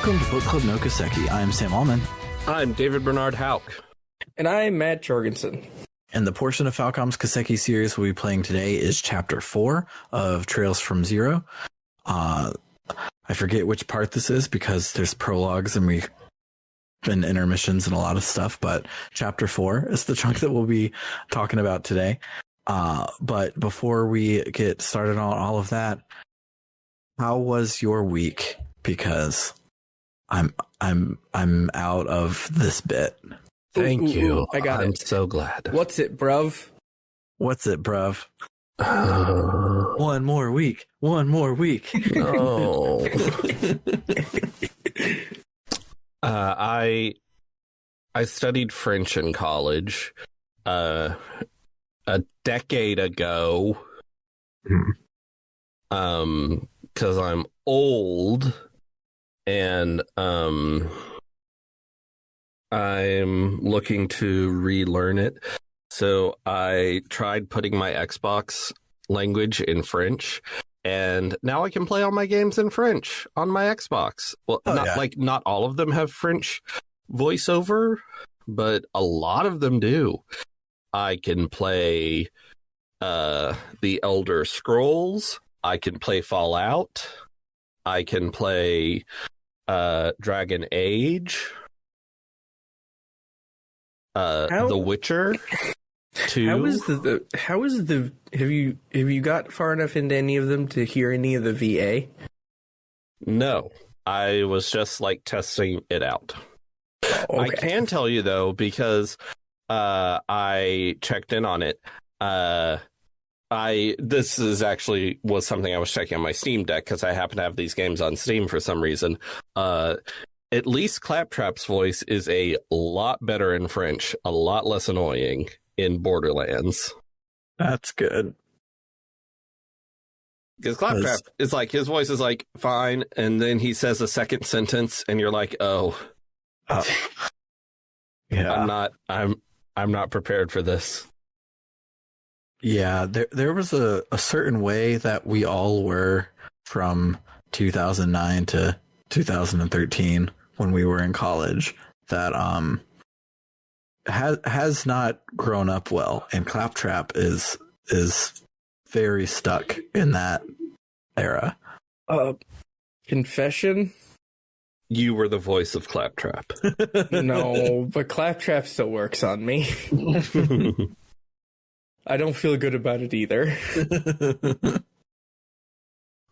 Welcome to Bookclub no Kiseki. I'm Sam Allman. I'm David Bernard Hauk. And I'm Matt Jorgensen. And the portion of Falcom's Kiseki series we'll be playing today is Chapter 4 of Trails from Zero. I forget which part this is because there's prologues and intermissions and a lot of stuff, but Chapter 4 is the chunk that we'll be talking about today. But before we get started on all of that, how was your week? Because I'm out of this bit. Thank you. I got I'm it. so glad. What's it, bruv? What's it, bruv? One more week. Oh. I studied French in college a decade ago. Because I'm old and I'm looking to relearn it. So I tried putting my Xbox language in French, and now I can play all my games in French on my Xbox. Well, not all of them have French voiceover, but a lot of them do. I can play The Elder Scrolls. I can play Fallout. I can play Dragon Age. The Witcher 2. Have you got far enough into any of them to hear any of the VA? No, I was just testing it out. Okay. I can tell you though, because I checked in on it. This was something I was checking on my Steam Deck because I happen to have these games on Steam for some reason. At least Claptrap's voice is a lot better in French, a lot less annoying in Borderlands. That's good. Because Claptrap is his voice is fine, and then he says a second sentence, and you're like, oh. Yeah. I'm not prepared for this. Yeah, there was a certain way that we all were from 2009 to 2013 when we were in college that has not grown up well, and Claptrap is very stuck in that era. Confession? You were the voice of Claptrap. No, but Claptrap still works on me. I don't feel good about it either.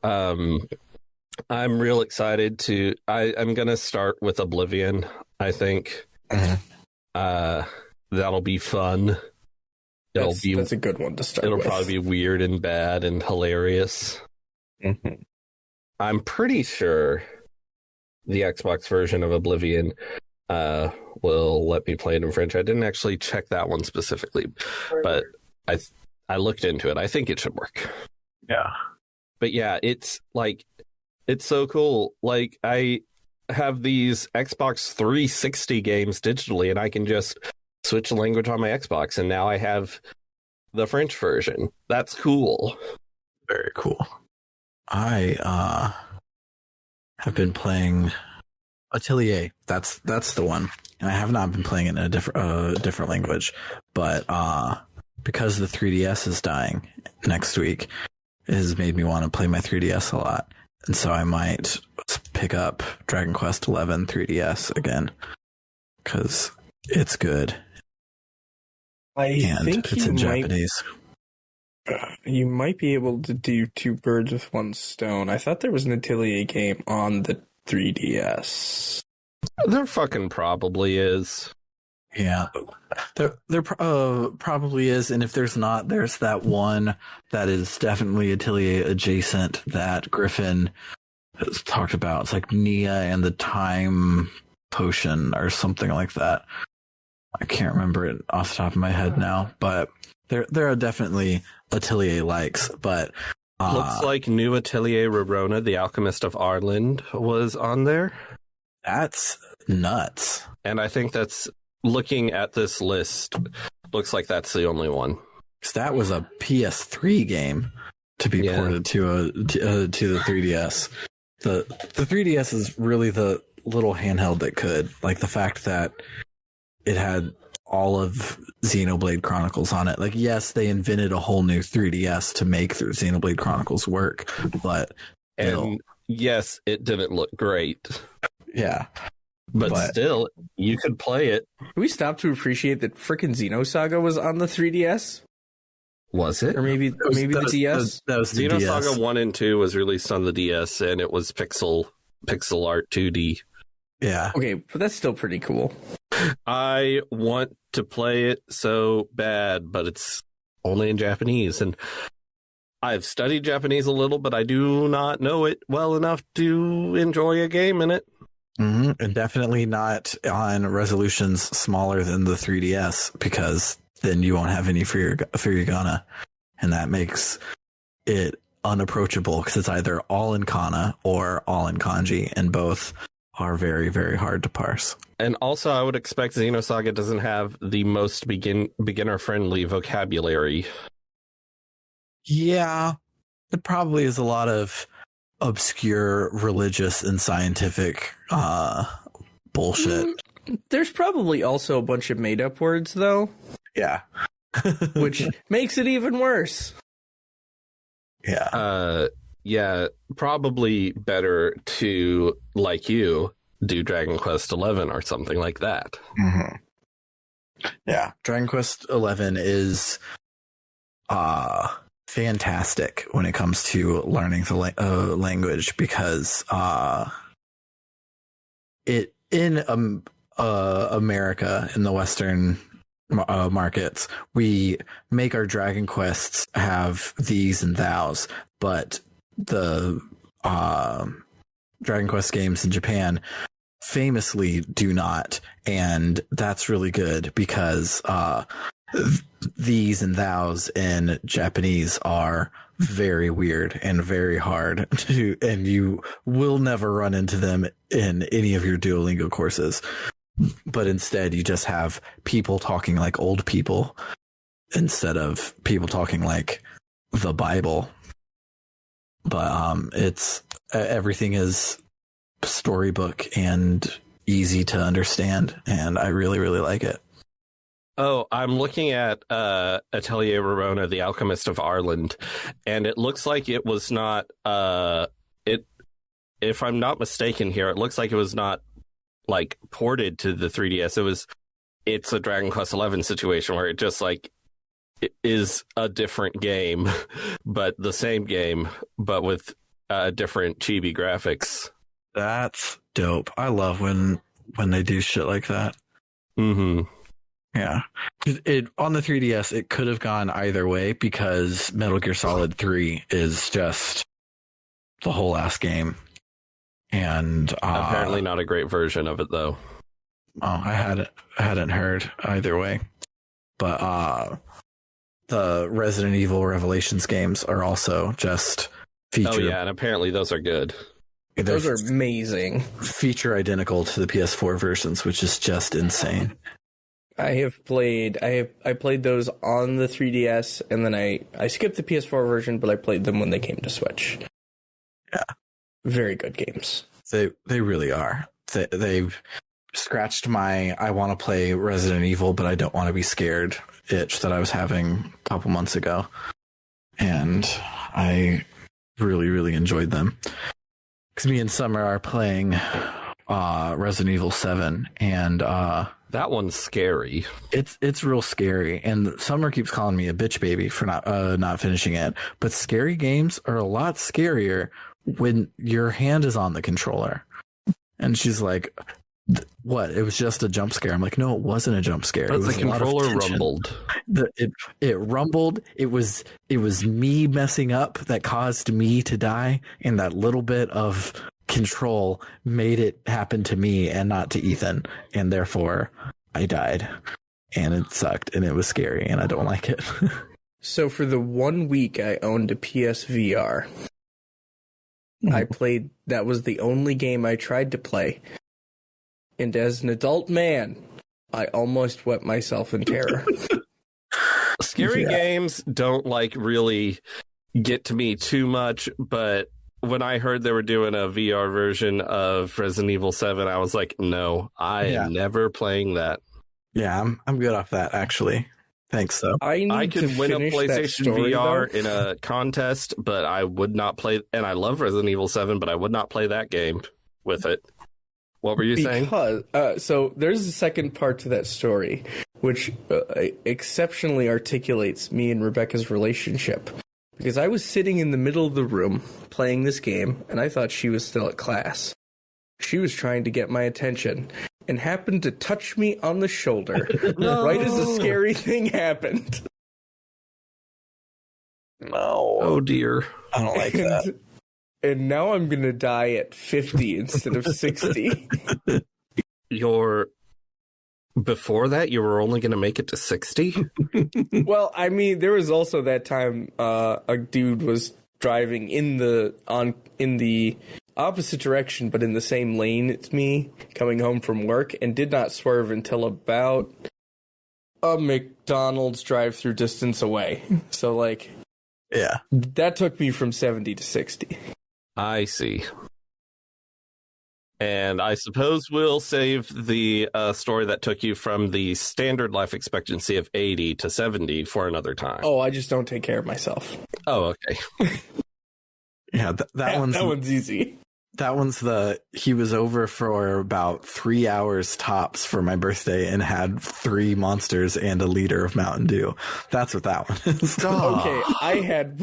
I'm real excited to. I'm gonna start with Oblivion. I think that'll be fun. That's a good one to start. It'll with. probably be weird and bad and hilarious. Mm-hmm. I'm pretty sure the Xbox version of Oblivion will let me play it in French. I didn't actually check that one specifically, but I looked into it. I think it should work. Yeah. But yeah, it's so cool. I have these Xbox 360 games digitally, and I can just switch the language on my Xbox, and now I have the French version. That's cool. Very cool. I have been playing Atelier. That's the one. And I have not been playing it in a different language, but because the 3DS is dying next week, it has made me want to play my 3DS a lot. And so I might pick up Dragon Quest XI 3DS again because it's good. I think it's in Japanese. You might be able to do two birds with one stone. I thought there was an Atelier game on the 3DS. There fucking probably is. Yeah, there probably is, and if there's not, there's that one that is definitely Atelier adjacent that Griffin has talked about. It's like Nia and the Time Potion or something like that. I can't remember it off the top of my head now, but there are definitely Atelier likes. But looks like new Atelier Rorona, the Alchemist of Arland, was on there. That's nuts, and I think that's. Looking at this list, looks like that's the only one. That was a PS3 game to be ported to the 3DS. The 3DS is really the little handheld that could. Like the fact that it had all of Xenoblade Chronicles on it. Like, yes, they invented a whole new 3DS to make Xenoblade Chronicles work, but and yes, it didn't look great. Yeah. But still, you could play it. Can we stop to appreciate that frickin' Xenosaga was on the 3DS? Was it? Or maybe the DS? That was the Xenosaga DS. 1 and 2 was released on the DS, and it was pixel art 2D. Yeah. Okay, but that's still pretty cool. I want to play it so bad, but it's only in Japanese, and I've studied Japanese a little, but I do not know it well enough to enjoy a game in it. Mm-hmm. And definitely not on resolutions smaller than the 3DS, because then you won't have any Furigana, and that makes it unapproachable because it's either all in kana or all in kanji, and both are very, very hard to parse. And also, I would expect Xenosaga doesn't have the most beginner-friendly vocabulary. Yeah, it probably is a lot of obscure religious and scientific bullshit. There's probably also a bunch of made-up words, though. Yeah. Which makes it even worse. Yeah. Yeah, probably better to, like you, do Dragon Quest XI or something like that. Mm-hmm. Yeah. Dragon Quest XI is fantastic when it comes to learning the language, because it in America, in the Western markets, we make our Dragon Quests have these and thous, but the Dragon Quest games in Japan famously do not, and that's really good because these and thous in Japanese are very weird and very hard to, and you will never run into them in any of your Duolingo courses. But instead, you just have people talking like old people instead of people talking like the Bible. But it's everything is storybook and easy to understand, and I really, really like it. Oh, I'm looking at Atelier Ramona, The Alchemist of Ireland, and it looks like it was not if I'm not mistaken here, it looks like it was not like ported to the 3DS. It's a Dragon Quest XI situation where it just like it is a different game, but the same game, but with different chibi graphics. That's dope. I love when they do shit like that. Mm-hmm. Yeah. It on the 3DS, it could have gone either way because Metal Gear Solid 3 is just the whole ass game. And apparently not a great version of it, though. Oh, I hadn't heard either way. But the Resident Evil Revelations games are also just feature. Oh yeah, and apparently those are good. Those are amazing. Feature identical to the PS4 versions, which is just insane. I played those on the 3DS, and then I skipped the PS4 version, but I played them when they came to Switch. Yeah. Very good games. They really are. They've scratched my I want to play Resident Evil, but I don't want to be scared itch that I was having a couple months ago. And I really, really enjoyed them. Because me and Summer are playing Resident Evil 7, and that one's scary. It's real scary, and Summer keeps calling me a bitch baby for not finishing it. But scary games are a lot scarier when your hand is on the controller. And she's like, "What? It was just a jump scare." I'm like, "No, it wasn't a jump scare. But it was the controller rumbled. It rumbled. It was me messing up that caused me to die, and that little bit of control made it happen to me and not to Ethan, and therefore I died, and it sucked, and it was scary, and I don't like it." So for the 1 week I owned a PSVR, I played. That was the only game I tried to play, and as an adult man, I almost wet myself in terror. Scary games don't like really get to me too much, but when I heard they were doing a VR version of Resident Evil 7, I was like, no, I am never playing that. Yeah, I'm good off that, actually. Thanks, though. I could win a PlayStation story, VR though. in a contest, but I would not play. And I love Resident Evil 7, but I would not play that game with it. What were you saying? So there's a second part to that story, which exceptionally articulates me and Rebecca's relationship. Because I was sitting in the middle of the room playing this game, and I thought she was still at class. She was trying to get my attention and happened to touch me on the shoulder right as a scary thing happened. No. Oh, dear. I don't like that. And now I'm going to die at 50 instead of 60. Before that, you were only going to make it to 60? Well, I mean, there was also that time a dude was driving in the opposite direction, but in the same lane as me, coming home from work, and did not swerve until about a McDonald's drive-through distance away. So, like, Yeah. that took me from 70 to 60. I see. And I suppose we'll save the story that took you from the standard life expectancy of 80 to 70 for another time. Oh, I just don't take care of myself. Oh, okay. Yeah, that one's easy. That one's he was over for about 3 hours tops for my birthday and had 3 monsters and a liter of Mountain Dew. That's what that one is. Okay, I had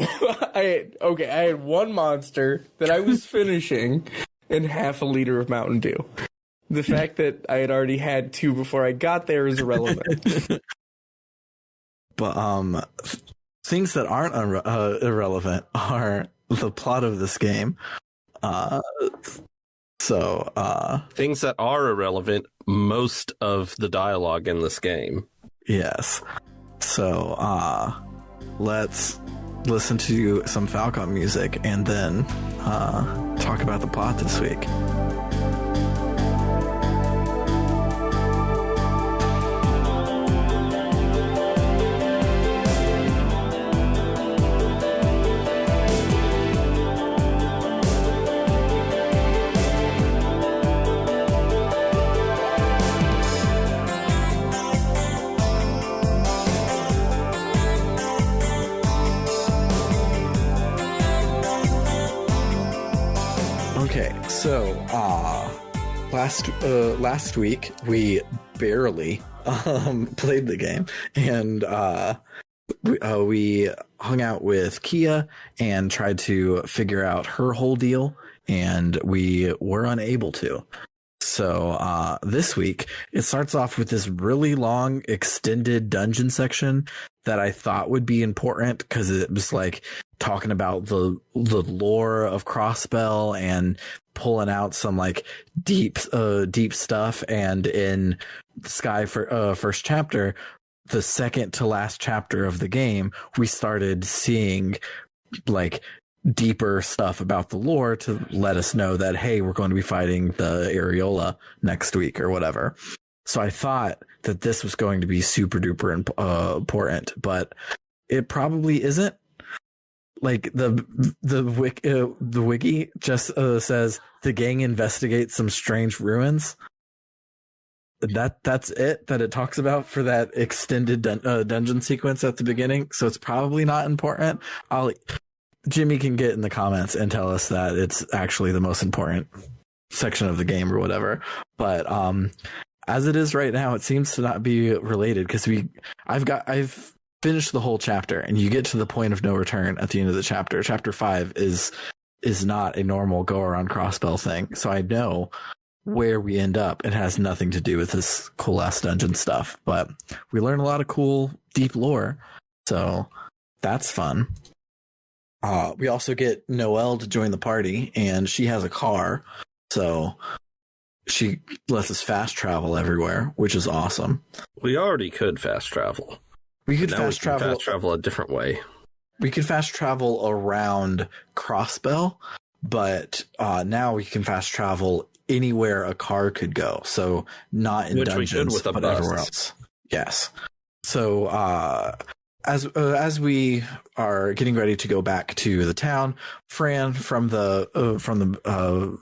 one monster that I was finishing and half a liter of Mountain Dew. The fact that I had already had 2 before I got there is irrelevant. But things that aren't irrelevant are the plot of this game. Things that are irrelevant, most of the dialogue in this game. Yes. So let's listen to some Falcon music and then talk about the plot this week. Okay, so last week we barely played the game, and we hung out with Kia and tried to figure out her whole deal, and we were unable to. So this week it starts off with this really long extended dungeon section that I thought would be important because it was like talking about the lore of Crossbell and pulling out some like deep stuff. And in Sky first chapter, the second to last chapter of the game, we started seeing like deeper stuff about the lore to let us know that, hey, we're going to be fighting the Areola next week or whatever. So I thought that this was going to be super duper important, but it probably isn't. Like the wiki just says the gang investigates some strange ruins. That's it that it talks about for that extended dungeon sequence at the beginning. So it's probably not important. Jimmy can get in the comments and tell us that it's actually the most important section of the game or whatever. But as it is right now, it seems to not be related because I've finished the whole chapter, and you get to the point of no return at the end of the chapter. Chapter 5 is not a normal go around Crossbell thing. So I know where we end up. It has nothing to do with this cool ass dungeon stuff, but we learn a lot of cool deep lore. So that's fun. We also get Noelle to join the party, and she has a car, so she lets us fast travel everywhere, which is awesome. We already could fast travel. We could fast travel a different way. We could fast travel around Crossbell, but now we can fast travel anywhere a car could go. So not in dungeons, but everywhere else. Yes. So as we are getting ready to go back to the town, Fran from the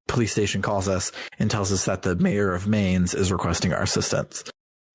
police station calls us and tells us that the mayor of Mainz is requesting our assistance.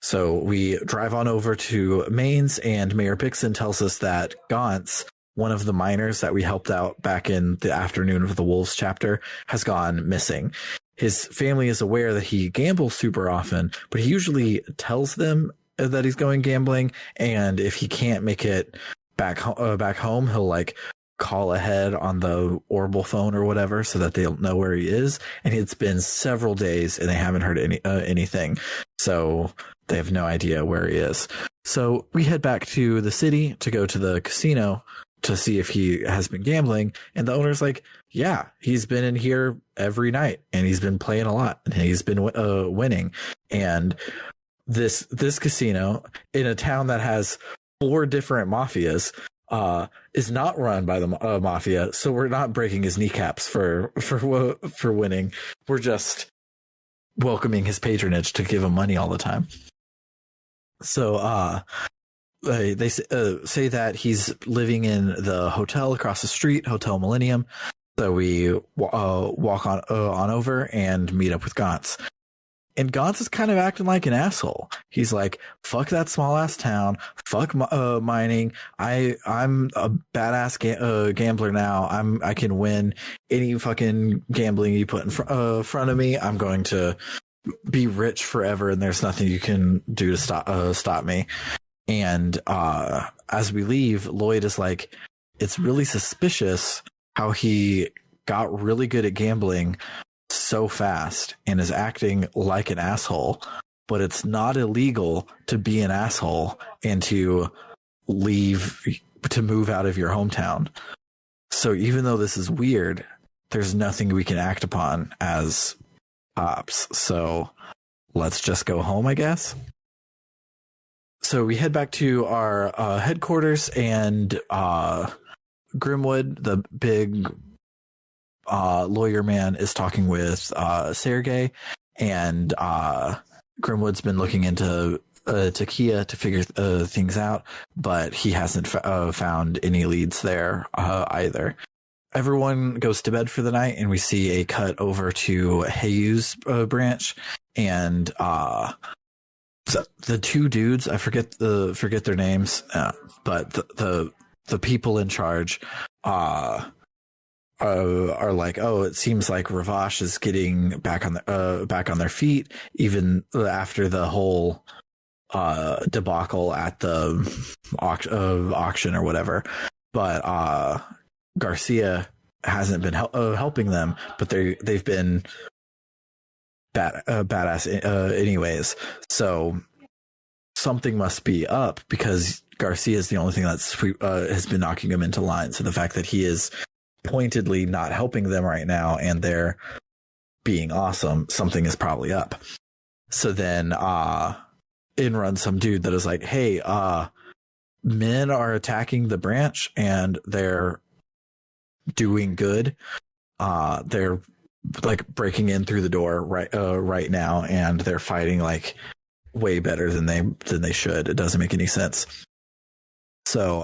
So we drive on over to Mainz, and Mayor Bixen tells us that Gauntz, one of the miners that we helped out back in the afternoon of the Wolves chapter, has gone missing. His family is aware that he gambles super often, but he usually tells them that he's going gambling, and if he can't make it back home, he'll like call ahead on the Orbital phone or whatever so that they'll know where he is. And it's been several days and they haven't heard anything, so they have no idea where he is. So we head back to the city to go to the casino to see if he has been gambling, and the owner's like, yeah, he's been in here every night and he's been playing a lot and he's been winning. And this casino in a town that has 4 different mafias is not run by the mafia, so we're not breaking his kneecaps for winning. We're just welcoming his patronage to give him money all the time. So they say that he's living in the hotel across the street, Hotel Millennium. So we walk on over and meet up with Gauntz. And Gauntz is kind of acting like an asshole. He's like, fuck that small ass town. Fuck mining. I'm a badass gambler now. I can win any fucking gambling you put in front of me. I'm going to be rich forever, and there's nothing you can do to stop me. And as we leave, Lloyd is like, it's really suspicious how he got really good at gambling so fast and is acting like an asshole, but it's not illegal to be an asshole and to move out of your hometown. So even though this is weird, there's nothing we can act upon as cops. So let's just go home, I guess. So we head back to our headquarters, and Grimwood, the big lawyer man, is talking with Sergey, and Grimwood's been looking into Takia to figure things out, but he hasn't found any leads there either. Everyone goes to bed for the night, and we see a cut over to Heiyu's branch, and so the 2 dudes, I forget their names, but the people in charge are like, oh, it seems like Ravash is getting back on their feet, even after the whole debacle at the auction or whatever. But Garcia hasn't been helping them, but they've been badass anyways. So something must be up, because Garcia is the only thing that's has been knocking him into line. So the fact that he is pointedly not helping them right now and they're being awesome, something is probably up. So then in runs some dude that is like, hey, men are attacking the branch and they're doing good. They're like breaking in through the door right now, and they're fighting like way better than they should. It doesn't make any sense. So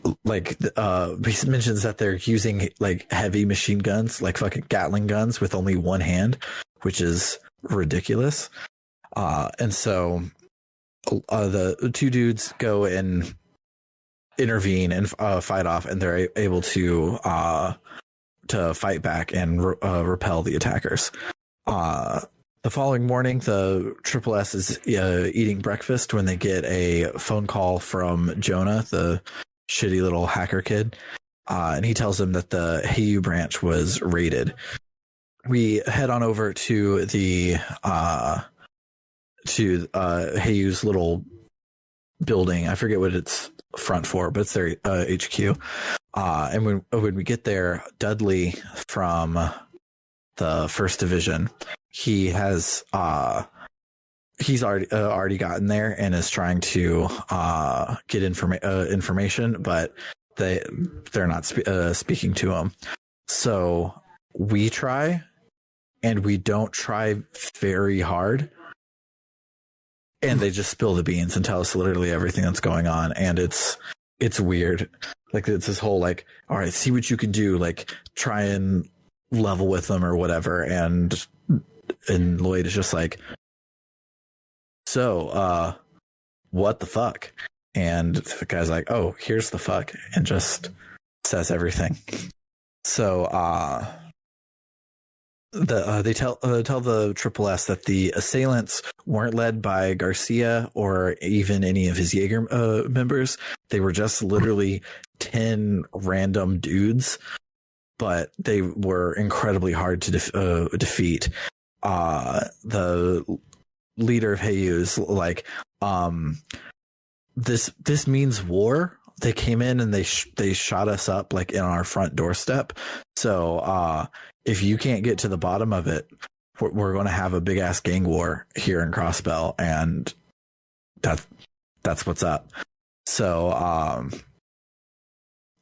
he mentions that they're using like heavy machine guns, like fucking Gatling guns, with only one hand, which is ridiculous. And so the 2 dudes go and intervene and fight off, and they're able to fight back and repel the attackers. The following morning, the Triple S is eating breakfast when they get a phone call from Jonah, the shitty little hacker kid, and he tells them that the Heiyu branch was raided. We head on over to the Heiyu's little building. I forget what it's front for, but it's their HQ. And when we get there, Dudley from the First Division, he's already gotten there and is trying to get information, but they're not speaking to him. So we try, and we don't try very hard, and they just spill the beans and tell us literally everything that's going on. And it's weird. Like, it's this whole, like, all right, see what you can do, like, try and level with them or whatever. And Lloyd is just like, so, what the fuck? And the guy's like, oh, here's the fuck, and just says everything. So, they tell the Triple S that the assailants weren't led by Garcia or even any of his Jaeger members. They were just literally 10 random dudes, but they were incredibly hard to defeat. The leader of Heiyu's like, this means war. They came in and they shot us up like in our front doorstep. So if you can't get to the bottom of it, we're going to have a big ass gang war here in Crossbell, and that's what's up. So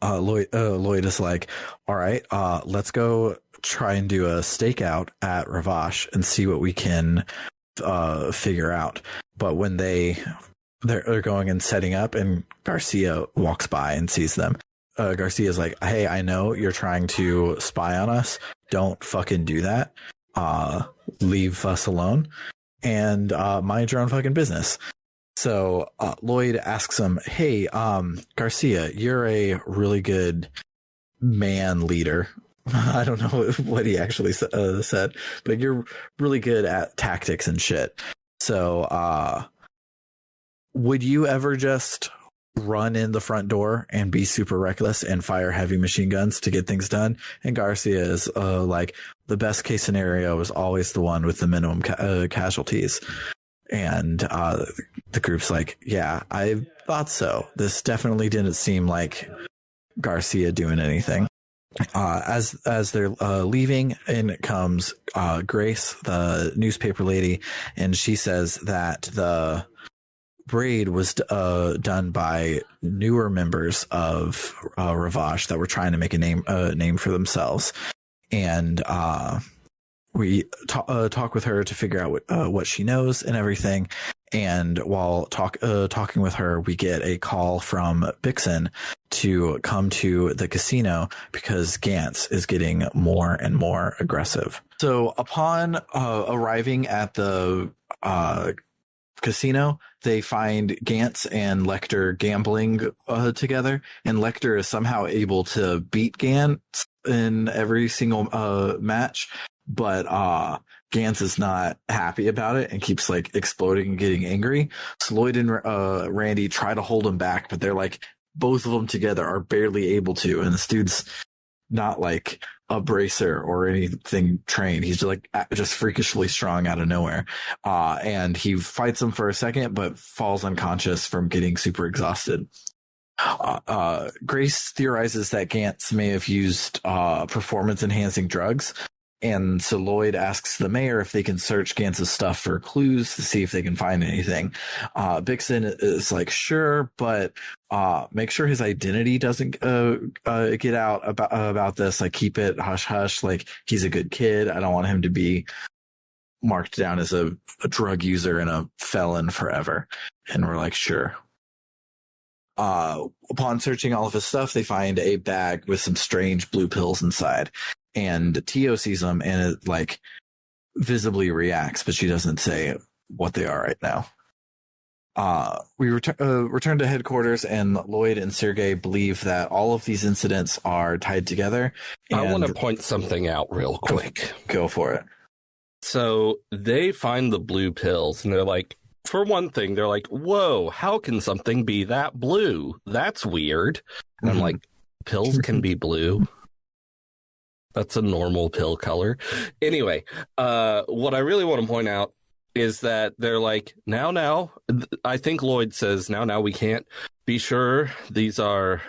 Lloyd is like, all right, let's go try and do a stakeout at Ravash and see what we can figure out. But when they're going and setting up, and Garcia walks by and sees them. Garcia's like, hey, I know you're trying to spy on us. Don't fucking do that. Leave us alone and mind your own fucking business. So Lloyd asks him, hey, Garcia, you're a really good man leader. I don't know what he actually said, but you're really good at tactics and shit. So would you ever just run in the front door and be super reckless and fire heavy machine guns to get things done? And Garcia is like, the best case scenario is always the one with the minimum casualties. And the group's like, yeah, I thought so. This definitely didn't seem like Garcia doing anything. As they're leaving, in comes Grace, the newspaper lady, and she says that the raid was done by newer members of Ravash that were trying to make a name for themselves. And we talk with her to figure out what she knows and everything. And while talking with her, we get a call from Bixen to come to the casino because Gantz is getting more and more aggressive. So upon arriving at the casino, they find Gantz and Lecter gambling together, and Lecter is somehow able to beat Gantz in every single match, but Gantz is not happy about it and keeps like exploding and getting angry. So Lloyd and Randy try to hold him back, but they're like, both of them together are barely able to, and this dude's not like a bracer or anything trained. He's just freakishly strong out of nowhere. And he fights him for a second, but falls unconscious from getting super exhausted. Grace theorizes that Gantz may have used performance enhancing drugs. And so Lloyd asks the mayor if they can search Gantz's stuff for clues to see if they can find anything. Bixen is like, sure, but make sure his identity doesn't get out about this. Like, keep it hush hush. Like, he's a good kid. I don't want him to be marked down as a drug user and a felon forever. And we're like, sure. Upon searching all of his stuff, they find a bag with some strange blue pills inside. And Tio sees them and it like visibly reacts, but she doesn't say what they are right now. We return to headquarters, and Lloyd and Sergei believe that all of these incidents are tied together. I want to point something out real quick. Go for it. So they find the blue pills, and they're like, for one thing, they're like, whoa, how can something be that blue? That's weird. And I'm like, pills can be blue? That's a normal pill color. Anyway, what I really want to point out is that they're like, now, I think Lloyd says, now we can't be sure these are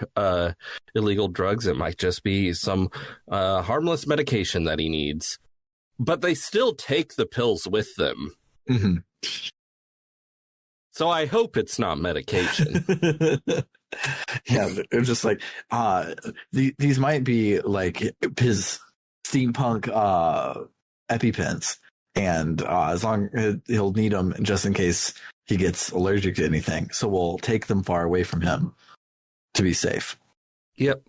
illegal drugs. It might just be some harmless medication that he needs. But they still take the pills with them. Mm-hmm. So I hope it's not medication. Yeah, they're just like, these might be like his steampunk EpiPens, and as long as he'll need them just in case he gets allergic to anything. So we'll take them far away from him to be safe. Yep.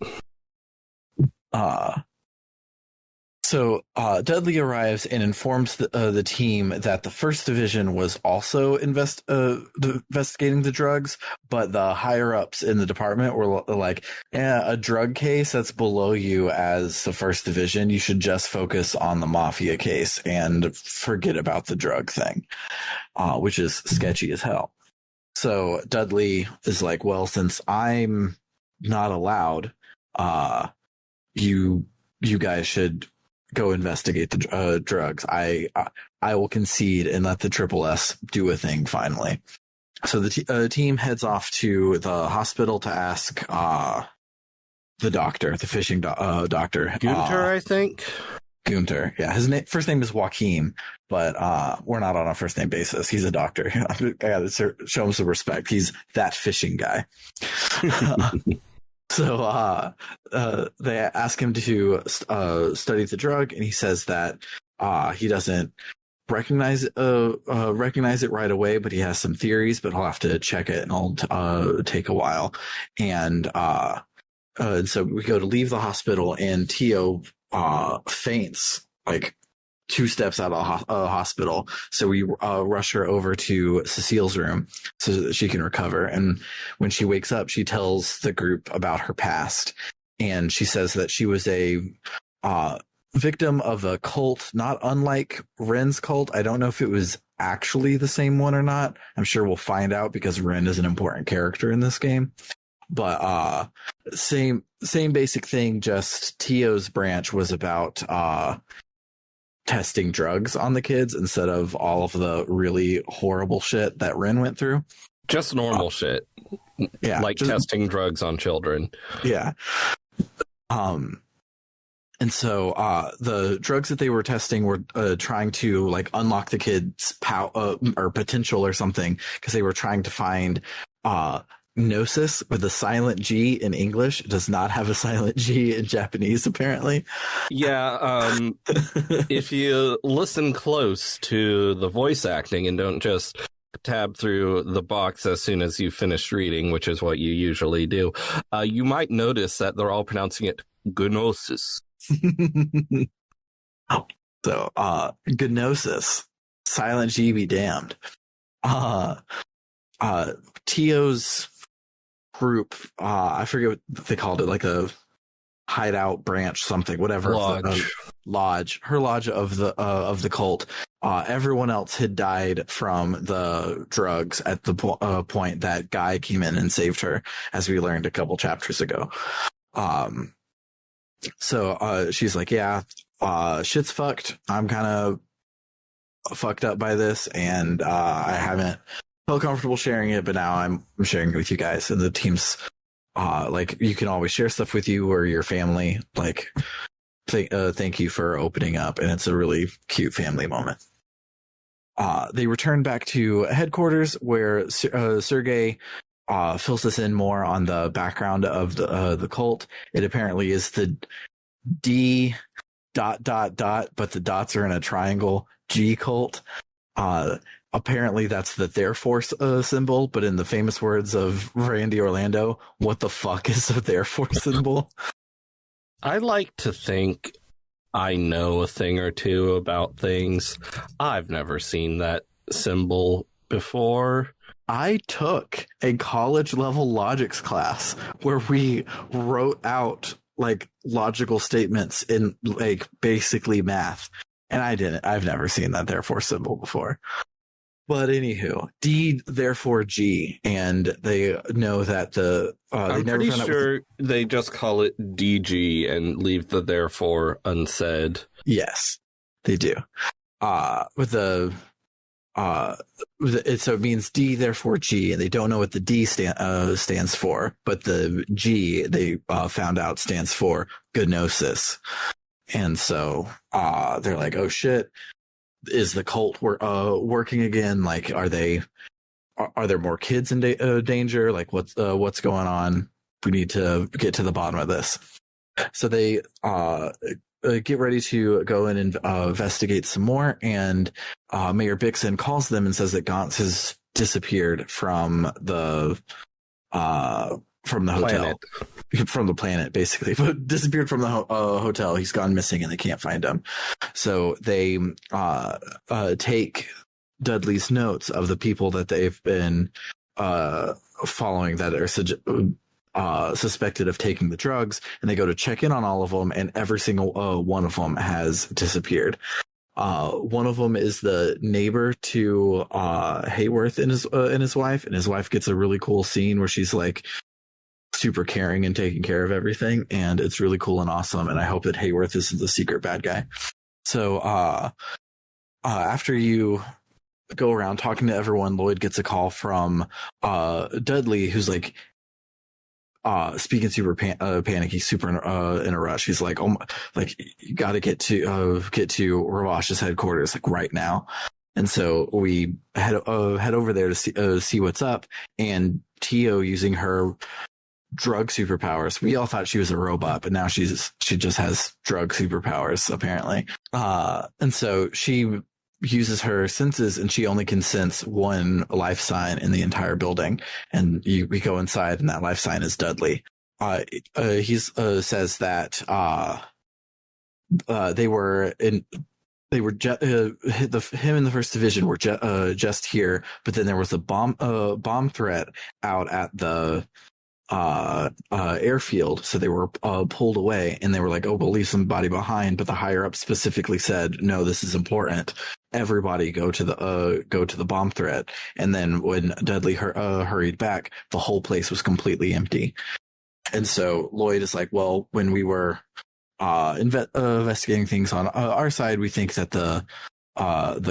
So Dudley arrives and informs the team that the First Division was also investigating the drugs, but the higher ups in the department were like, "Yeah, a drug case that's below you as the First Division. You should just focus on the mafia case and forget about the drug thing," which is sketchy as hell. So Dudley is like, "Well, since I'm not allowed, you guys should go investigate the drugs. I will concede and let the Triple S do a thing finally." So the team heads off to the hospital to ask the doctor, the fishing doctor. Gunter, I think. Gunter, yeah. His first name is Joaquin, but we're not on a first name basis. He's a doctor. I gotta show him some respect. He's that fishing guy. So they ask him to study the drug, and he says that he doesn't recognize it right away, but he has some theories, but he'll have to check it, and it'll take a while. And so we go to leave the hospital, and Tio faints like 2 steps out of the hospital. So we rush her over to Cecile's room so that she can recover. And when she wakes up, she tells the group about her past. And she says that she was a victim of a cult, not unlike Ren's cult. I don't know if it was actually the same one or not. I'm sure we'll find out because Ren is an important character in this game. But same basic thing, just Tio's branch was about testing drugs on the kids instead of all of the really horrible shit that Ren went through. Just normal shit. Yeah. Like testing drugs on children. Yeah. And so the drugs that they were testing were trying to like unlock the kids' or potential or something, because they were trying to find Gnosis with a silent G in English. It does not have a silent G in Japanese, apparently. Yeah, if you listen close to the voice acting and don't just tab through the box as soon as you finish reading, which is what you usually do, you might notice that they're all pronouncing it Gnosis. So, Gnosis, silent G be damned. Tio's group, I forget what they called it, like a hideout branch, something, whatever. Lodge. Her lodge of the cult. Everyone else had died from the drugs at the point that Guy came in and saved her, as we learned a couple chapters ago. So she's like, yeah, shit's fucked. I'm kind of fucked up by this, and I haven't felt comfortable sharing it, but now I'm sharing it with you guys. And the team's like, you can always share stuff with you or your family. Like, thank you for opening up, and it's a really cute family moment. They return back to headquarters, where Sergey fills us in more on the background of the cult. It apparently is the D ... but the dots are in a triangle, G cult. Apparently that's the therefore symbol, but in the famous words of Randy Orlando, what the fuck is a therefore symbol? I like to think I know a thing or two about things. I've never seen that symbol before. I took a college level logics class where we wrote out like logical statements in like basically math, and I've never seen that therefore symbol before. But anywho, D therefore G, and they know that I'm never pretty found sure they just call it DG and leave the therefore unsaid. Yes, they do. So it means D therefore G, and they don't know what the D stands for, but the G they found out stands for Gnosis, and so they're like, oh shit, is the cult working again? Like, are there more kids in danger? Like, what's going on? We need to get to the bottom of this. So they get ready to go in and investigate some more, and Mayor Bixen calls them and says that Gaunt's has disappeared from the hotel. Planet. From the planet, basically, but disappeared from the hotel. He's gone missing and they can't find him. So they take Dudley's notes of the people that they've been following that are suspected of taking the drugs, and they go to check in on all of them, and every single one of them has disappeared. One of them is the neighbor to Hayworth and his wife, and his wife gets a really cool scene where she's like super caring and taking care of everything, and it's really cool and awesome. And I hope that Hayworth isn't the secret bad guy. So after you go around talking to everyone, Lloyd gets a call from Dudley, who's like speaking super panicky, super in a rush. He's like, "Oh my, like you got to get to Ravash's headquarters like right now." And so we head over there to see what's up. And Tio, using her drug superpowers, we all thought she was a robot, but now she just has drug superpowers apparently. And so she uses her senses, and she only can sense one life sign in the entire building. And we go inside, and that life sign is Dudley. He says that him and the first division were just here, but then there was a bomb threat out at the airfield, so they were pulled away, and they were like, "Oh, we'll leave somebody behind." But the higher up specifically said, "No, this is important. Everybody go to the bomb threat." And then when Dudley hurried back, the whole place was completely empty. And so Lloyd is like, "Well, when we were investigating things on our side, we think that the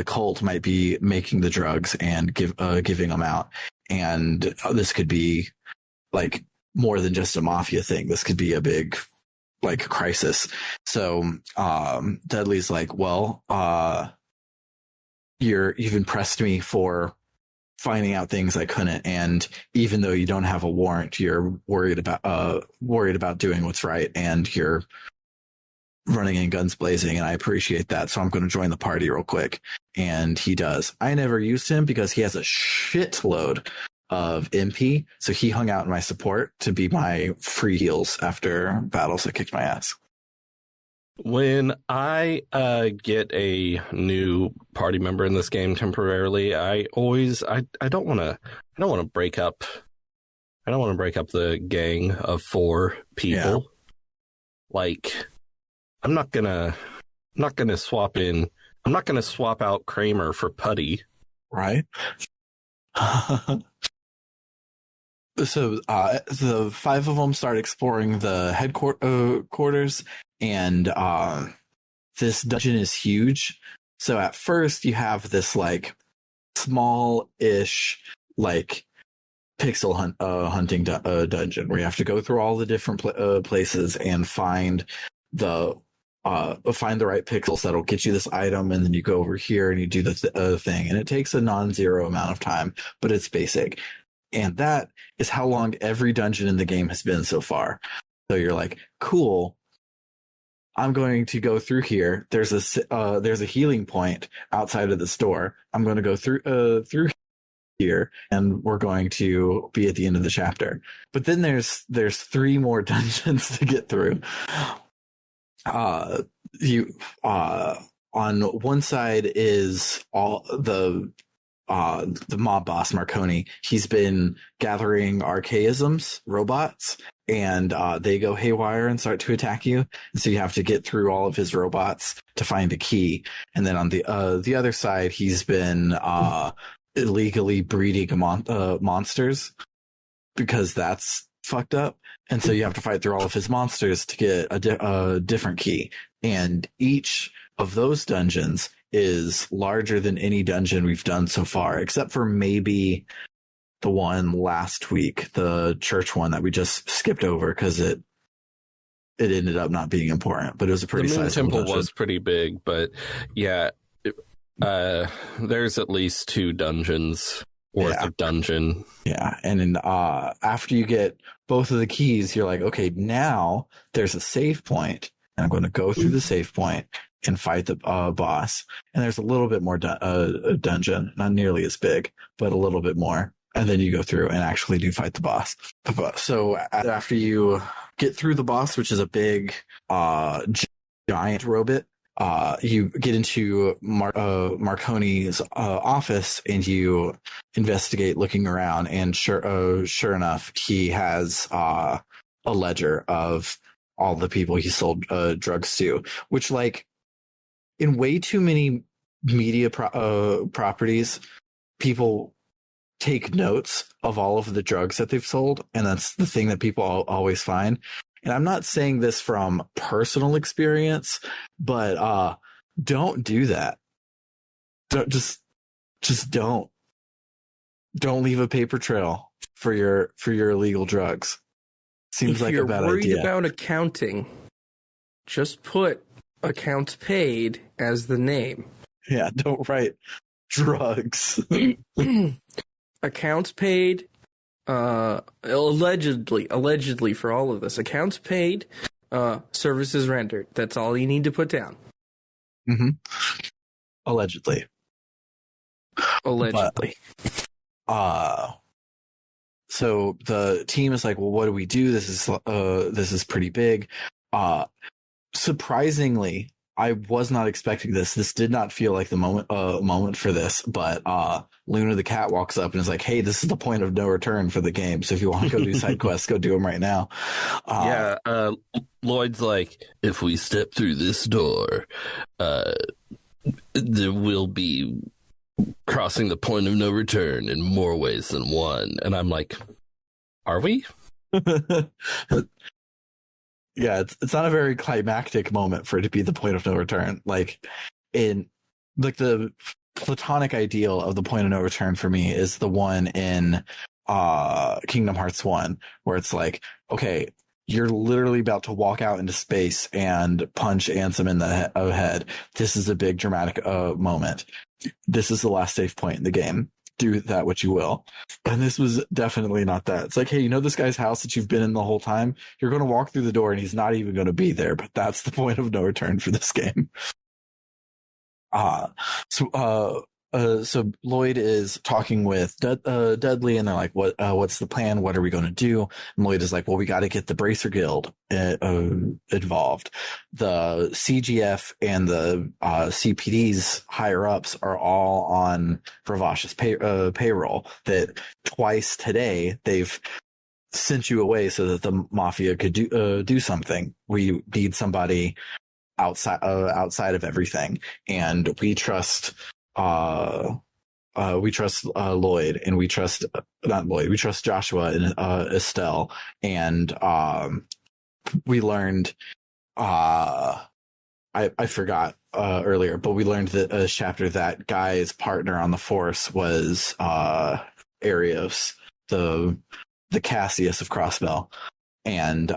cult might be making the drugs and giving them out, and this could be like more than just a mafia thing. This could be a big like crisis." So Dudley's like, "Well, you've impressed me for finding out things I couldn't, and even though you don't have a warrant, you're worried about doing what's right, and you're running in guns blazing, and I appreciate that. So I'm going to join the party real quick." And he does. I never used him because he has a shitload of MP, so he hung out in my support to be my free heals after battles that kicked my ass. When I get a new party member in this game temporarily, I don't want to break up the gang of 4 people. Yeah. Like I'm not gonna swap out Kramer for Putty, right? So the 5 of them start exploring the headquarters, and this dungeon is huge. So at first you have this like small-ish like pixel hunting dungeon where you have to go through all the different places and find the right pixels that'll get you this item, and then you go over here and you do the thing, and it takes a non-zero amount of time, but it's basic. And that is how long every dungeon in the game has been so far. So you're like, cool, I'm going to go through here. There's a healing point outside of the store. I'm going to go through here, and we're going to be at the end of the chapter. But then there's 3 more dungeons to get through. On one side is all the mob boss Marconi. He's been gathering archaisms, robots, and they go haywire and start to attack you. And so you have to get through all of his robots to find a key. And then on the other side, he's been illegally breeding monsters, because that's fucked up. And so you have to fight through all of his monsters to get a different key. And each of those dungeons is larger than any dungeon we've done so far, except for maybe the one last week, the church one that we just skipped over because it ended up not being important, but it was a pretty sizable temple dungeon. Was pretty big, but yeah, there's at least 2 dungeons worth of dungeon. Yeah, and then after you get both of the keys, you're like, okay, now there's a save point, and I'm going to go through the save point, and fight the boss. And there's a little bit more dungeon, not nearly as big, but a little bit more. And then you go through and actually do fight the boss. So after you get through the boss, which is a big giant robot, you get into Marconi's office and you investigate, looking around, and sure enough, he has a ledger of all the people he sold drugs to, which, like, in way too many media properties, people take notes of all of the drugs that they've sold, and that's the thing that people always find. And I'm not saying this from personal experience, but don't do that. Don't just don't leave a paper trail for your illegal drugs. Seems like a bad idea. If you're worried about accounting, just put accounts paid as the name. Yeah, don't write drugs. Accounts paid, allegedly for all of this. Accounts paid, services rendered. That's all you need to put down. Mm-hmm. Allegedly. But, so the team is like, well, what do we do? This is pretty big. Surprisingly, I was not expecting this. This did not feel like the moment for this, but Luna the cat walks up and is like, hey, this is the point of no return for the game. So if you want to go do side quests, go do them right now. Lloyd's like, if we step through this door, there will be crossing the point of no return in more ways than one. And I'm like, are we? Yeah, it's not a very climactic moment for it to be the point of no return. Like, in like the platonic ideal of the point of no return for me is the one in Kingdom Hearts 1, where it's like, okay, you're literally about to walk out into space and punch Ansem in the head. This is a big dramatic moment. This is the last save point in the game. Do that what you will. And this was definitely not that. It's like, hey, you know this guy's house that you've been in the whole time? You're going to walk through the door and he's not even going to be there, but that's the point of no return for this game. So Lloyd is talking with Dudley, and they're like, what's the plan? What are we going to do? And Lloyd is like, well, we got to get the Bracer Guild involved. The CGF and the CPD's higher ups are all on Bravash's payroll. That twice today they've sent you away so that the Mafia could do something. We need somebody outside of everything, and we trust Lloyd, and we trust Joshua and Estelle, and we learned I forgot earlier, but we learned that a chapter that Guy's partner on the Force was Arios, the Cassius of Crossbell, and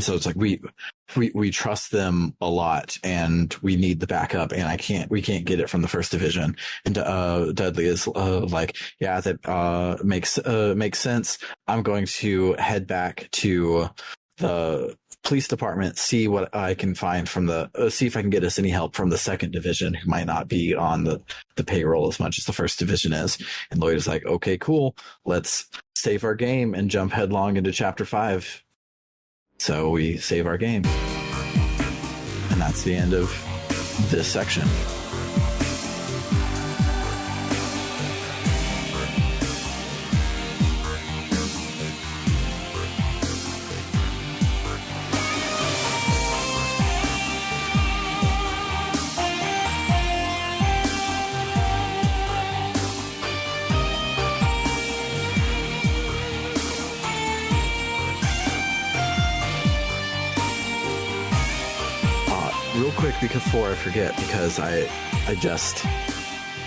so it's like we trust them a lot, and we need the backup, and we can't get it from the First Division. And Dudley is like, yeah, that makes sense. I'm going to head back to the police department, see what I can find from see if I can get us any help from the Second Division, who might not be on the payroll as much as the First Division is. And Lloyd is like, okay, cool. Let's save our game and jump headlong into Chapter 5. So we save our game. And that's the end of this section. Real quick, before I forget, because I just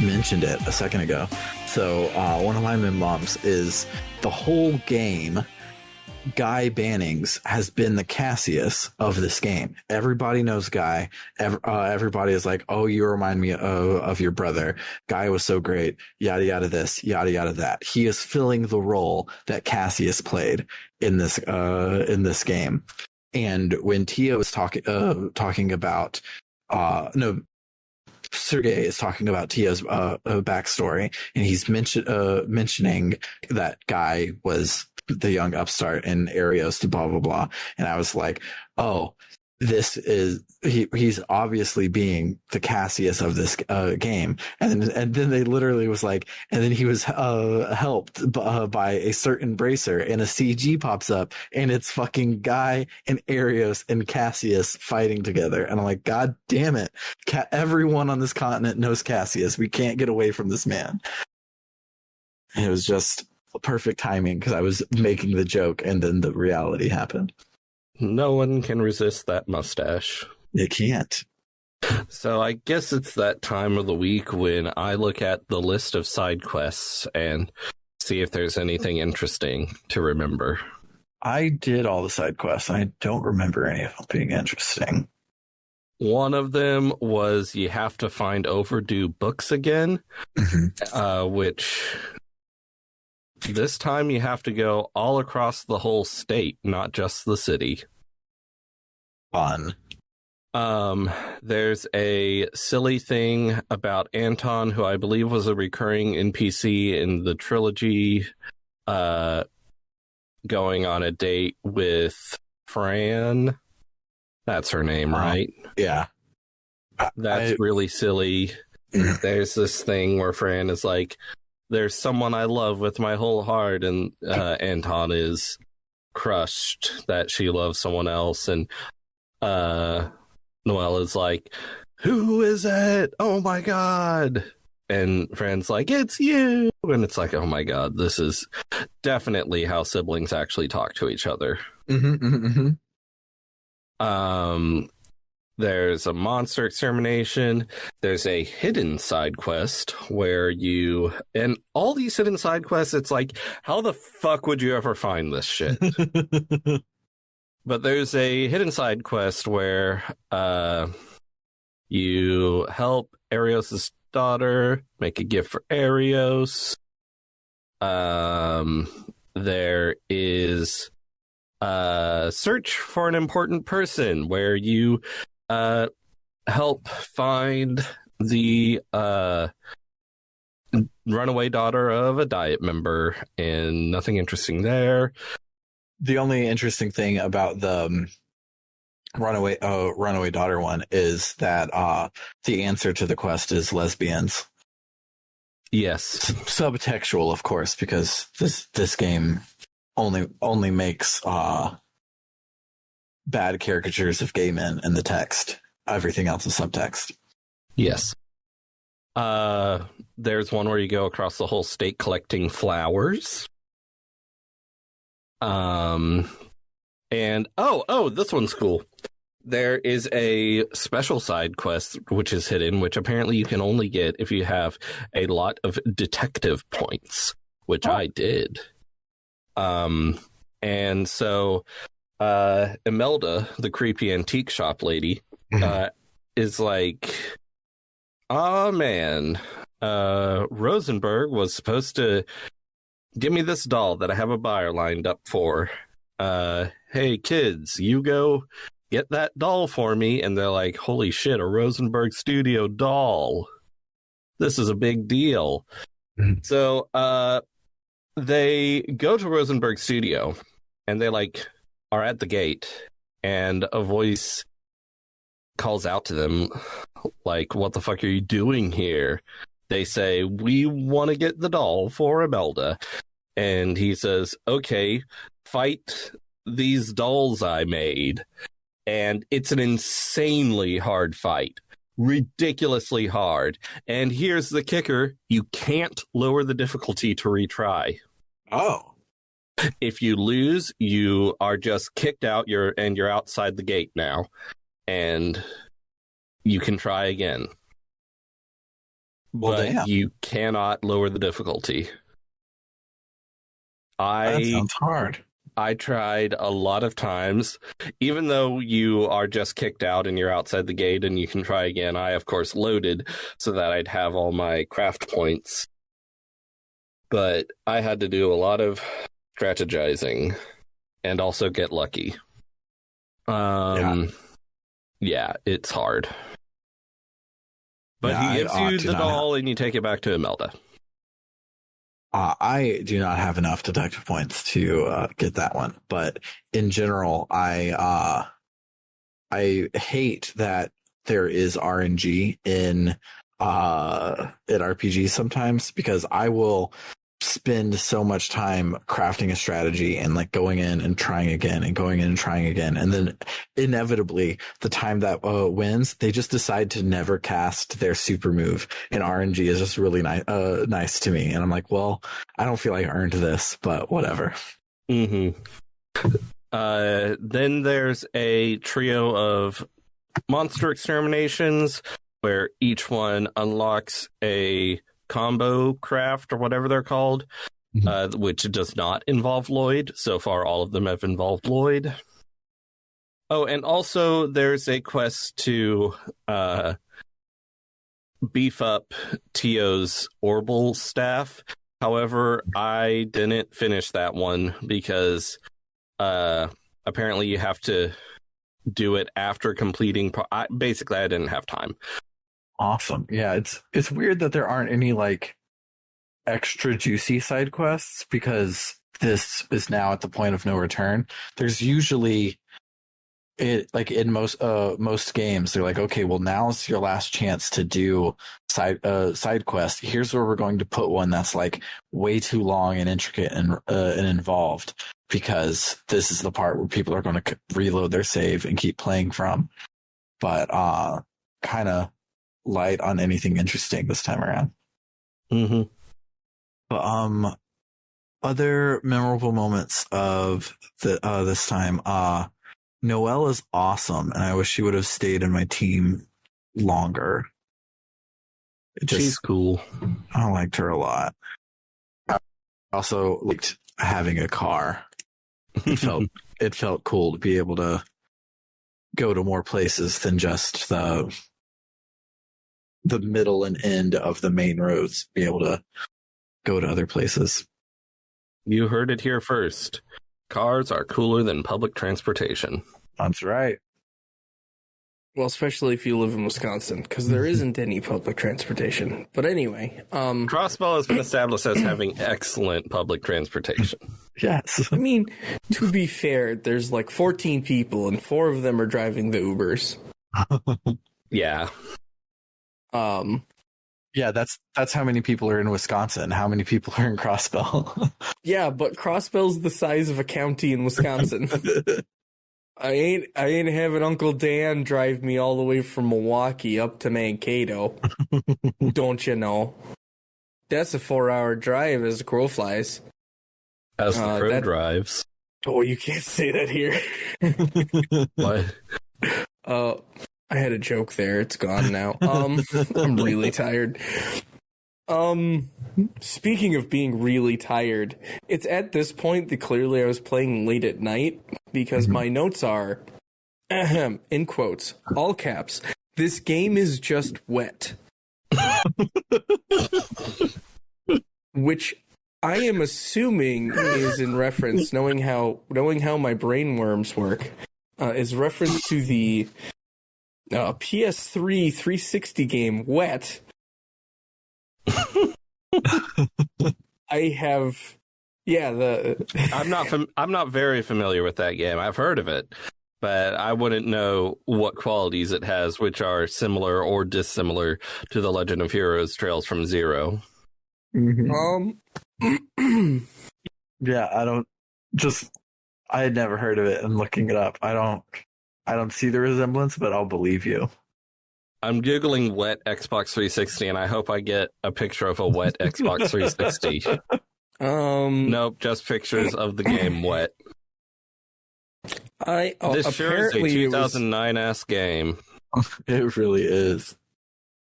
mentioned it a second ago. So one of my mem-moms is the whole game, Guy Bannings has been the Cassius of this game. Everybody knows Guy. Everybody is like, oh, you remind me of your brother. Guy was so great. Yada, yada this, yada, yada that. He is filling the role that Cassius played in this game. And when Tia was talking about no, Sergei is talking about Tia's backstory, and he's mentioning that guy was the young upstart in Arios to blah blah blah, and I was like, oh, this is he's obviously being the Cassius of this game, and then they literally was like, and then he was helped by a certain bracer, and a CG pops up, and it's fucking Guy and Arios and Cassius fighting together, and I'm like, God damn it, everyone on this continent knows Cassius. We can't get away from this man. And it was just perfect timing because I was making the joke, and then the reality happened. No one can resist that mustache. They can't. So I guess it's that time of the week when I look at the list of side quests and see if there's anything interesting to remember. I did all the side quests. I don't remember any of them being interesting. One of them was you have to find overdue books again, which this time you have to go all across the whole state, not just the city. Fun. There's a silly thing about Anton, who I believe was a recurring NPC in the trilogy, going on a date with Fran. That's her name, right? Yeah. That's really silly. There's this thing where Fran is like, there's someone I love with my whole heart, and Anton is crushed that she loves someone else, and Noelle is like, who is it? Oh my god. And Fran's like, it's you. And it's like, oh my god, this is definitely how siblings actually talk to each other. There's a monster extermination. There's a hidden side quest where you, and all these hidden side quests, it's like, how the fuck would you ever find this shit? But there's a hidden side quest where you help Arios' daughter make a gift for Arios. There is search for an important person where you help find the runaway daughter of a diet member, and nothing interesting there. The only interesting thing about the runaway daughter one is that the answer to the quest is lesbians. Yes, subtextual, of course, because this game only makes bad caricatures of gay men in the text. Everything else is subtext. Yes. There's one where you go across the whole state collecting flowers. And this one's cool. There is a special side quest which is hidden, which apparently you can only get if you have a lot of detective points, which I did. And so Imelda, the creepy antique shop lady, is like, oh man, Rosenberg was supposed to give me this doll that I have a buyer lined up for. Hey kids, you go get that doll for me. And they're like, holy shit, a Rosenberg Studio doll. This is a big deal. So they go to Rosenberg Studio, and they are at the gate, and a voice calls out to them like, what the fuck are you doing here? They say, we want to get the doll for Imelda. And he says, okay, fight these dolls I made. And it's an insanely hard fight. Ridiculously hard. And here's the kicker. You can't lower the difficulty to retry. Oh. If you lose, you are just kicked out, you're outside the gate now. And you can try again. Well, but damn. You cannot lower the difficulty. That sounds hard. I tried a lot of times. Even though you are just kicked out and you're outside the gate and you can try again, I, of course, loaded so that I'd have all my craft points. But I had to do a lot of strategizing and also get lucky. Yeah, it's hard. But Yeah, he gives I you do the not doll and you take it back to Imelda. I do not have enough deductive points to get that one, but in general, I hate that there is RNG in RPGs sometimes, because I will spend so much time crafting a strategy and like going in and trying again and going in and trying again, and then inevitably the time that wins, they just decide to never cast their super move, and RNG is just really nice to me, and I'm like, well, I don't feel like I earned this, but whatever. Mm-hmm. Then there's a trio of monster exterminations where each one unlocks a combo craft or whatever they're called, which does not involve Lloyd. So far, all of them have involved Lloyd. Oh, and also there's a quest to beef up Tio's Orbital staff. However, I didn't finish that one because apparently you have to do it after completing. Basically, I didn't have time. Awesome. Yeah, it's weird that there aren't any like extra juicy side quests, because this is now at the point of no return. There's usually it like in most games, they're like, okay, well, now's your last chance to do side quest. Here's where we're going to put one that's like way too long and intricate and involved, because this is the part where people are going to reload their save and keep playing from. But kind of light on anything interesting this time around. Mm-hmm. But other memorable moments of this time, Noelle is awesome, and I wish she would have stayed in my team longer. She's cool. I liked her a lot. I also liked having a car. It felt cool to be able to go to more places than just the middle and end of the main roads. Be able to go to other places. You heard it here first. Cars are cooler than public transportation. That's right. Well, especially if you live in Wisconsin, because there isn't any public transportation. But anyway, Crossbell has been established as having excellent public transportation. Yes. I mean, to be fair, there's like 14 people, and 4 of them are driving the Ubers. Yeah. Yeah, that's how many people are in Wisconsin. How many people are in Crossbell? Yeah, but Crossbell's the size of a county in Wisconsin. I ain't having Uncle Dan drive me all the way from Milwaukee up to Mankato. Don't you know? That's a 4-hour drive as the crow flies. As the crow drives. Oh, you can't say that here. What? I had a joke there. It's gone now. I'm really tired. Speaking of being really tired, it's at this point that clearly I was playing late at night, because my notes are, in quotes, all caps, this game is just wet. Which I am assuming is in reference, knowing how my brain worms work, is reference to the PS3 360 game Wet. I have, I'm not very familiar with that game. I've heard of it, but I wouldn't know what qualities it has, which are similar or dissimilar to The Legend of Heroes: Trails from Zero. Yeah, I had never heard of it, and looking it up, I don't see the resemblance, but I'll believe you. I'm Googling wet Xbox 360, and I hope I get a picture of a wet Xbox 360. Nope, just pictures of the game Wet. This sure is a 2009-ass game. It really is.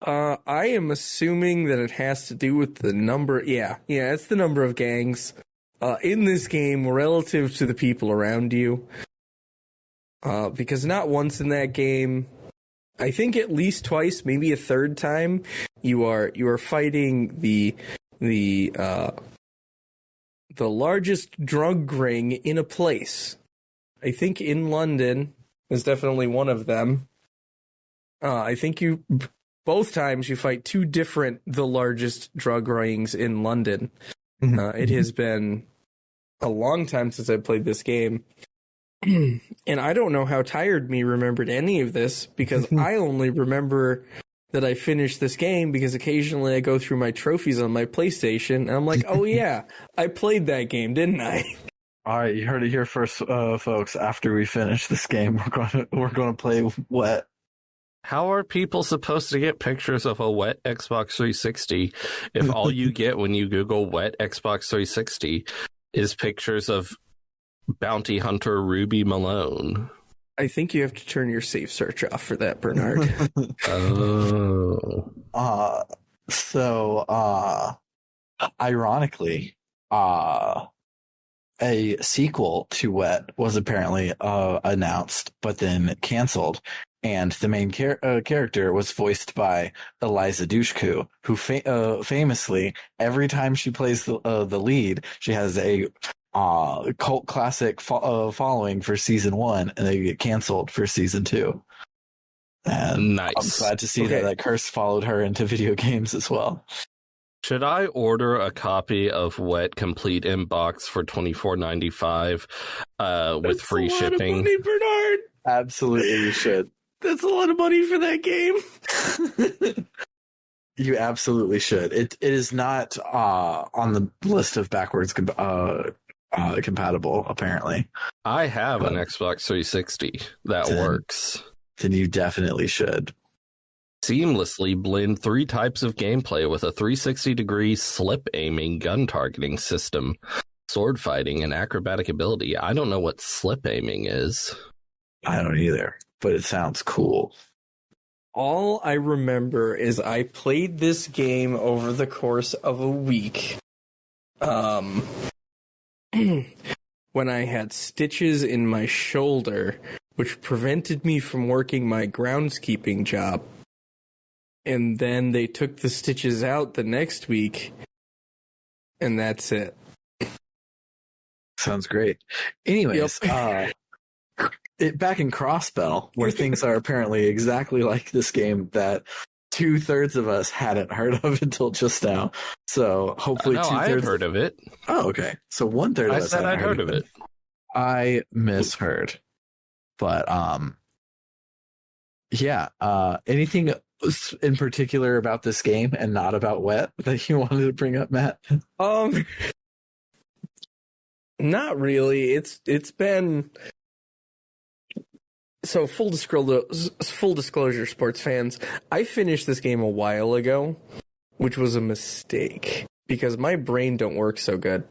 I am assuming that it has to do with the number. Yeah, it's the number of gangs in this game relative to the people around you. Because not once in that game, I think at least twice, maybe a third time, you are fighting the largest drug ring in a place. I think in London is definitely one of them. I think you both times you fight two different, the largest drug rings in London. It has been a long time since I played this game. And I don't know how tired me remembered any of this, because I only remember that I finished this game because occasionally I go through my trophies on my PlayStation and I'm like, oh yeah, I played that game, didn't I? All right, you heard it here first, folks. After we finish this game, we're gonna play Wet. How are people supposed to get pictures of a wet Xbox 360 if all you get when you Google wet Xbox 360 is pictures of bounty hunter Ruby Malone? I think you have to turn your safe search off for that, Bernard. Ironically, a sequel to Wet was apparently announced, but then canceled. And the main character was voiced by Eliza Dushku, who famously, every time she plays the lead, she has a cult classic following for season 1, and they get canceled for season 2. And nice. I'm glad to see that curse followed her into video games as well. Should I order a copy of Wet Complete in box for $24.95 with free shipping? That's a lot of money, Bernard. Absolutely, you should. That's a lot of money for that game. You absolutely should. It is not on the list of backwards compatible, apparently. I have an Xbox 360 that works. Then you definitely should. Seamlessly blend 3 types of gameplay with a 360-degree slip aiming gun targeting system, sword fighting, and acrobatic ability. I don't know what slip aiming is. I don't either, but it sounds cool. All I remember is I played this game over the course of a week. When I had stitches in my shoulder, which prevented me from working my groundskeeping job. And then they took the stitches out the next week, and that's it. Sounds great. Anyways, back in Crossbell, where things are apparently exactly like this game that 2/3 of us hadn't heard of until just now. So hopefully 2/3. I had heard of it. Oh, okay. So 1/3 of us said I'd heard of it. I misheard. But anything in particular about this game and not about Wet that you wanted to bring up, Matt? Not really. It's been so full disclosure, sports fans. I finished this game a while ago, which was a mistake because my brain don't work so good.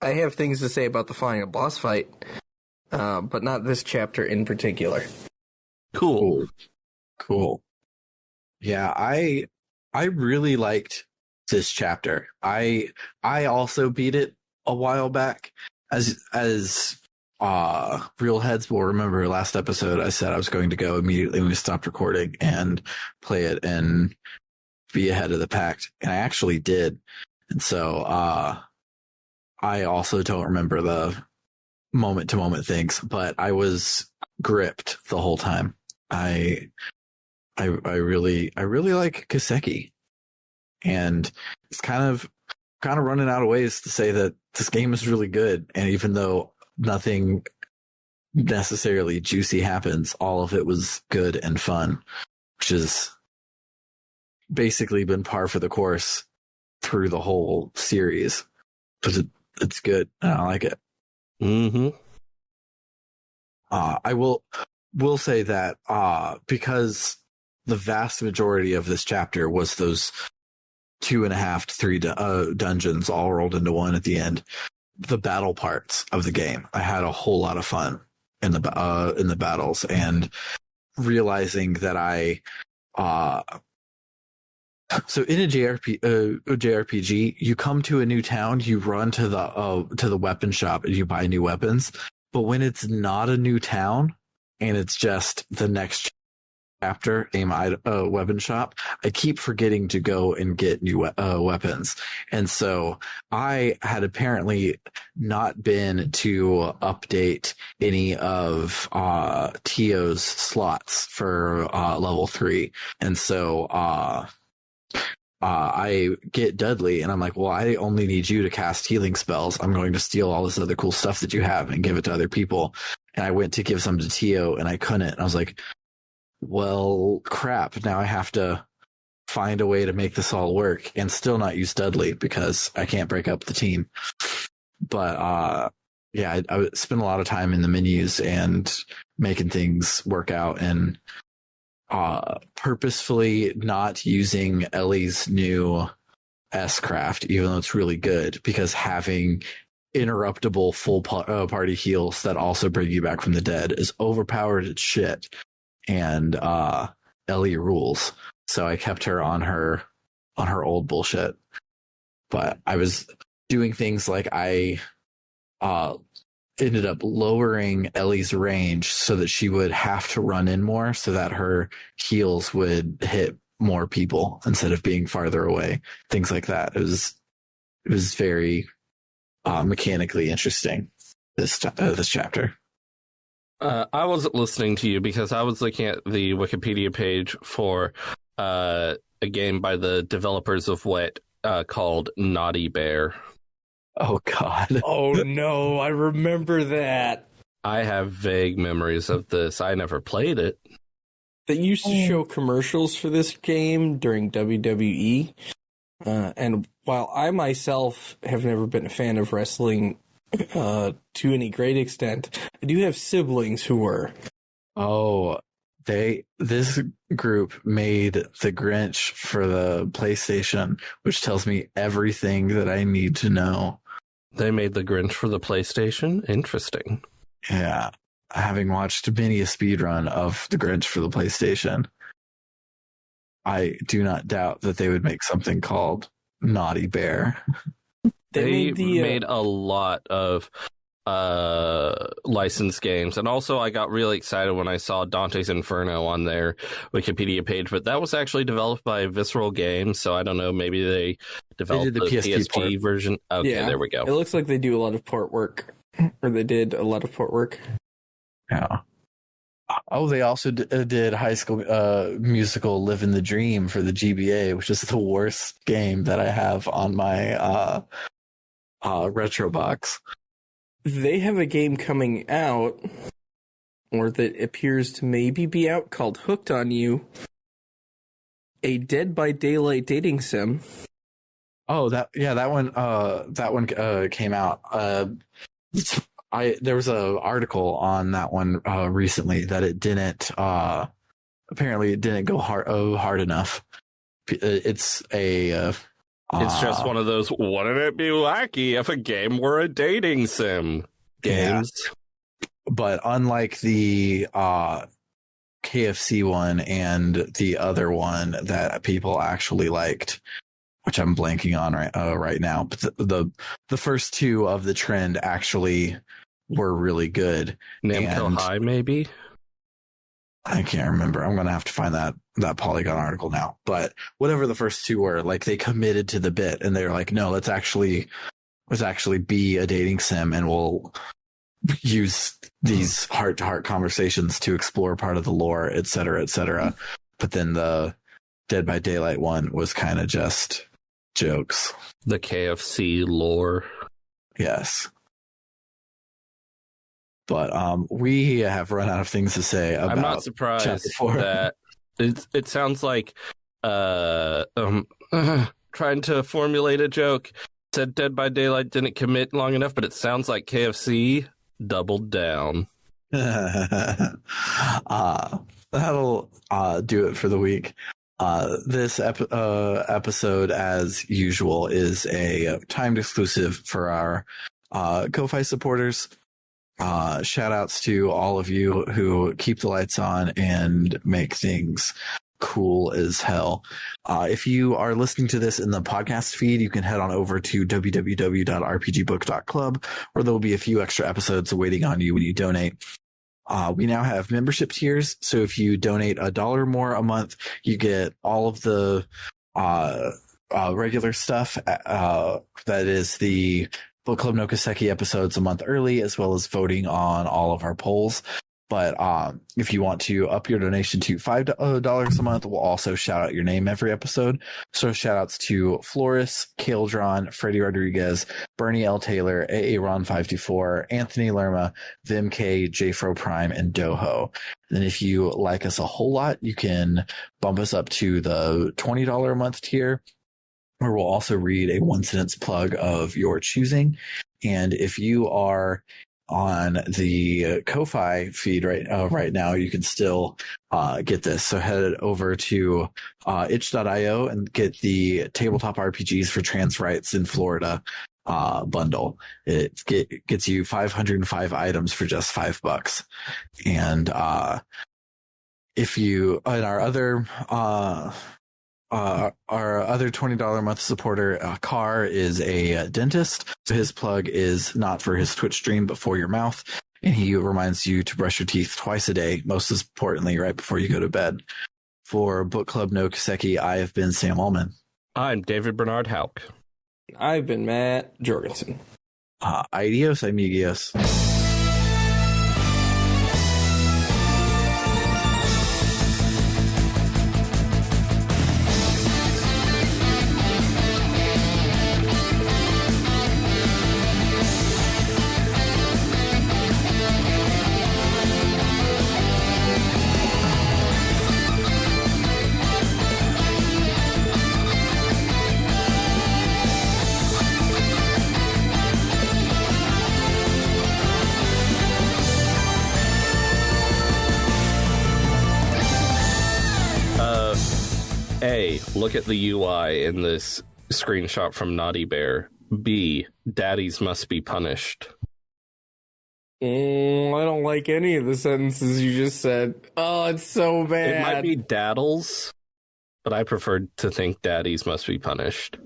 I have things to say about the final boss fight, but not this chapter in particular. Cool. Yeah, I really liked this chapter. I also beat it a while back. As real heads will remember, last episode I said I was going to go immediately when we stopped recording and play it and be ahead of the pack, and I actually did. And so I also don't remember the moment to moment things, but I was gripped the whole time. I really like Kiseki, and it's kind of running out of ways to say that this game is really good. And even though nothing necessarily juicy happens, all of it was good and fun, which has basically been par for the course through the whole series. But it's good. I like it. Mm-hmm. I will say that because the vast majority of this chapter was those 2.5 to 3 dungeons all rolled into one at the end. The battle parts of the game, I had a whole lot of fun in the battles, and realizing that so in a JRPG, you come to a new town, you run to the weapon shop, and you buy new weapons. But when it's not a new town and it's just the next chapter, weapon shop, I keep forgetting to go and get new weapons. And so I had apparently not been to update any of Tio's slots for level 3. And so I get Dudley and I'm like, well, I only need you to cast healing spells. I'm going to steal all this other cool stuff that you have and give it to other people. And I went to give some to Tio and I couldn't. And I was like, well, crap. Now I have to find a way to make this all work and still not use Dudley because I can't break up the team. But yeah, I spent a lot of time in the menus and making things work out and purposefully not using Ellie's new S-Craft, even though it's really good, because having interruptible full party heals that also bring you back from the dead is overpowered as shit. And Ellie rules. So I kept her on her old bullshit. But I was doing things like I ended up lowering Ellie's range so that she would have to run in more so that her heals would hit more people instead of being farther away. Things like that. It was very mechanically interesting, this chapter. I wasn't listening to you because I was looking at the Wikipedia page for a game by the developers of Wet called Naughty Bear. Oh, God. Oh, no, I remember that. I have vague memories of this. I never played it. They used to show commercials for this game during WWE. And while I myself have never been a fan of wrestling to any great extent, I do have siblings who were. Oh, this group made the Grinch for the PlayStation, which tells me everything that I need to know. They made the Grinch for the PlayStation? Interesting. Yeah. Having watched many a speedrun of the Grinch for the PlayStation, I do not doubt that they would make something called Naughty Bear. They made a lot of licensed games, and also I got really excited when I saw Dante's Inferno on their Wikipedia page, but that was actually developed by Visceral Games, so I don't know, maybe they developed the PSP version. Okay, yeah, there we go. It looks like they do a lot of port work, or they did a lot of port work. Yeah. Oh, they also did High School Musical Live in the Dream for the GBA, which is the worst game that I have on my retro box. They have a game coming out, or that appears to maybe be out, called Hooked on You, a Dead by Daylight dating sim. Oh, that one came out. There was an article on that one recently that it didn't apparently it didn't go hard enough. It's just one of those, wouldn't it be wacky if a game were a dating sim games? Yeah. But unlike the KFC one and the other one that people actually liked, which I'm blanking on right now, but the first two of the trend actually were really good. Namco High, maybe? I can't remember. I'm going to have to find that Polygon article now. But whatever the first two were, like, they committed to the bit and they were like, no, let's actually be a dating sim and we'll use these heart-to-heart conversations to explore part of the lore, et cetera, et cetera. But then the Dead by Daylight one was kind of just jokes. The KFC lore. Yes. But we have run out of things to say about. I'm not surprised that it sounds like trying to formulate a joke. Said Dead by Daylight didn't commit long enough, but it sounds like KFC doubled down. That'll do it for the week. This episode, as usual, is a timed exclusive for our Ko-Fi supporters. Shout outs to all of you who keep the lights on and make things cool as hell. If you are listening to this in the podcast feed, you can head on over to www.rpgbook.club, where there will be a few extra episodes waiting on you when you donate. We now have membership tiers. So if you donate $1 more a month, you get all of the regular stuff. That is the Book Club no Kiseki episodes a month early, as well as voting on all of our polls. But if you want to up your donation to $5 a month, we'll also shout out your name every episode. So shout outs to Floris, Kaldron, Freddie Rodriguez, Bernie L. Taylor, AA Ron 524, Anthony Lerma, Vim K, JFro Prime, and Doho. And if you like us a whole lot, you can bump us up to the $20 a month tier, where we'll also read a one-sentence plug of your choosing. And if you are on the Ko-Fi feed right now, you can still get this. So head over to itch.io and get the Tabletop RPGs for Trans Rights in Florida bundle. It gets you 505 items for just $5. And if you, and our other $20 a month supporter, Carr, is a dentist. So his plug is not for his Twitch stream, but for your mouth. And he reminds you to brush your teeth twice a day, most importantly, right before you go to bed. For Book Club no Kiseki, I have been Sam Ullman. I'm David Bernard Hauk. I've been Matt Jorgensen. Adios, amigos. A, look at the UI in this screenshot from Naughty Bear. B, daddies must be punished. I don't like any of the sentences you just said. Oh, it's so bad. It might be daddles, but I prefer to think daddies must be punished.